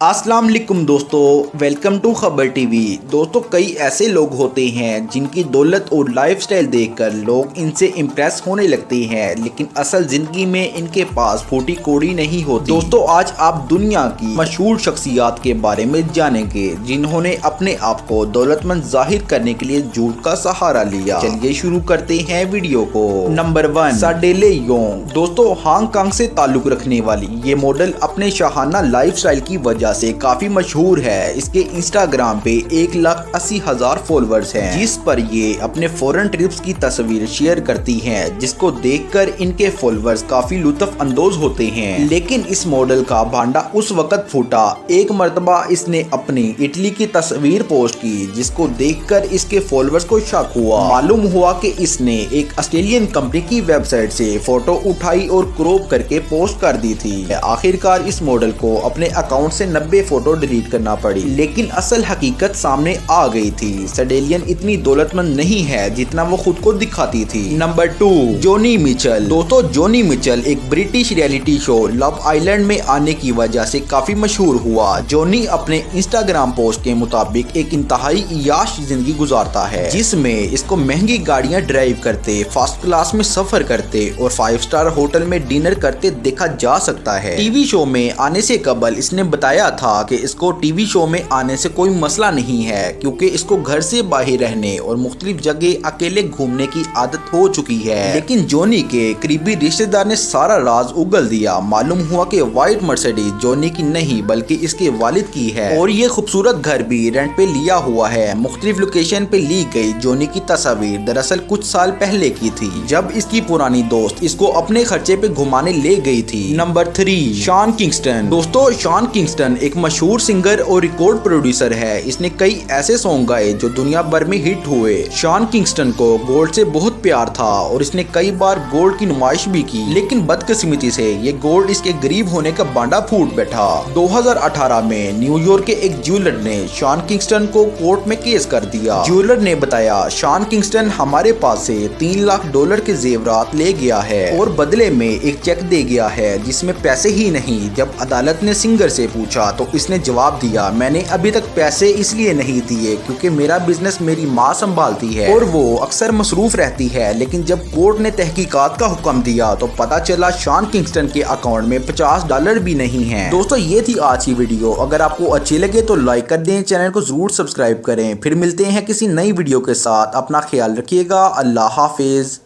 अस्सलाम वालेकुम दोस्तों, वेलकम टू खबर टीवी। दोस्तों, कई ऐसे लोग होते हैं जिनकी दौलत और लाइफस्टाइल देखकर लोग इनसे इम्प्रेस होने लगते हैं, लेकिन असल जिंदगी में इनके पास फूटी कौड़ी नहीं होती। दोस्तों, आज आप दुनिया की मशहूर शख्सियात के बारे में जानेंगे जिन्होंने अपने आप को दौलतमंद जाहिर करने के लिए झूठ का सहारा लिया। चलिए शुरू करते हैं वीडियो को। नंबर 1, साडेले योंग। दोस्तों, हांगकांग से ताल्लुक रखने वाली ये मॉडल अपने शाहाना लाइफस्टाइल की वजह से काफी मशहूर है। इसके इंस्टाग्राम पे 1,80,000 फॉलोअर्स हैं, जिस पर ये अपने फॉरेन ट्रिप्स की तस्वीर शेयर करती हैं, जिसको देखकर इनके फॉलोअर्स काफी लुत्फ अंदोज होते हैं। लेकिन इस मॉडल का भांडा उस वक्त फूटा। एक मर्तबा इसने अपनी इटली की तस्वीर पोस्ट की, जिसको देखकर इसके फॉलोअर्स को शक हुआ। मालूम हुआ कि इसने एक ऑस्ट्रेलियन कंपनी की वेबसाइट से फोटो उठाई और क्रॉप करके पोस्ट कर दी थी। आखिरकार इस मॉडल को अपने अकाउंट से 90 फोटो डिलीट करना पड़ी, लेकिन असल हकीकत सामने आ गई थी। सडेलियन इतनी दौलतमंद नहीं है जितना वो खुद को दिखाती थी। नंबर 2, जोनी मिचेल। दोस्तों, जोनी मिचेल एक British reality show love island में आने की वजह से काफी मशहूर हुआ। जोनी अपने इंस्टाग्राम पोस्ट के मुताबिक एक इंतहाई याश जिंदगी गुजारता है, जिसमें इसको महंगी गाड़ियां ड्राइव करते, फर्स्ट क्लास में सफर करते और 5 स्टार होटल में डिनर करते देखा जा सकता है। टीवी शो में आने से कबल इसने बताया था कि इसको टीवी शो में आने से कोई मसला नहीं है, क्योंकि इसको घर से बाहर रहने और मुख्तलिफ जगह अकेले घूमने की आदत हो चुकी है। लेकिन जोनी के करीबी रिश्तेदार ने सारा राज उगल दिया। मालूम हुआ कि व्हाइट मर्सिडीज जोनी की नहीं बल्कि इसके वालिद की है, और ये खूबसूरत घर भी रेंट पे लिया हुआ है। मुख्तलिफ लोकेशन पे ली गई जोनी की तस्वीर दरअसल कुछ साल पहले की थी, जब इसकी पुरानी दोस्त इसको अपने खर्चे पे घुमाने ले गई थी। Number 3, Shawn Kingston. दोस्तों, शॉन किंगस्टन एक मशहूर सिंगर और रिकॉर्ड प्रोड्यूसर है। इसने कई ऐसे सॉन्ग गाए जो दुनिया भर में हिट हुए। शॉन किंगस्टन को गोल्ड से बहुत प्यार था और इसने कई बार गोल्ड की नुमाइश भी की, लेकिन बदकिस्मती से ये गोल्ड इसके गरीब होने का बांडा फूट बैठा। 2018 में न्यूयॉर्क के एक ज्वेलर ने शॉन किंगस्टन को कोर्ट में केस कर दिया। ज्वेलर ने बताया, शॉन किंगस्टन हमारे पास से $3 लाख के जेवरात ले गया है और बदले में एक चेक दे गया है जिसमें पैसे ही नहीं। जब अदालत ने सिंगर से पूछा तो इसने जवाब दिया, मैंने अभी तक पैसे इसलिए नहीं दिए क्योंकि मेरा बिजनेस मेरी माँ संभालती है और वो अक्सर मसरूफ रहती है। लेकिन जब कोर्ट ने तहकीकात का हुक्म दिया तो पता चला शॉन किंगस्टन के अकाउंट में $50 भी नहीं है। दोस्तों, ये थी आज की वीडियो। अगर आपको अच्छी लगे तो लाइक कर दें, चैनल को जरूर सब्सक्राइब करें। फिर मिलते हैं किसी नई वीडियो के साथ। अपना ख्याल रखिएगा। अल्लाह हाफिज।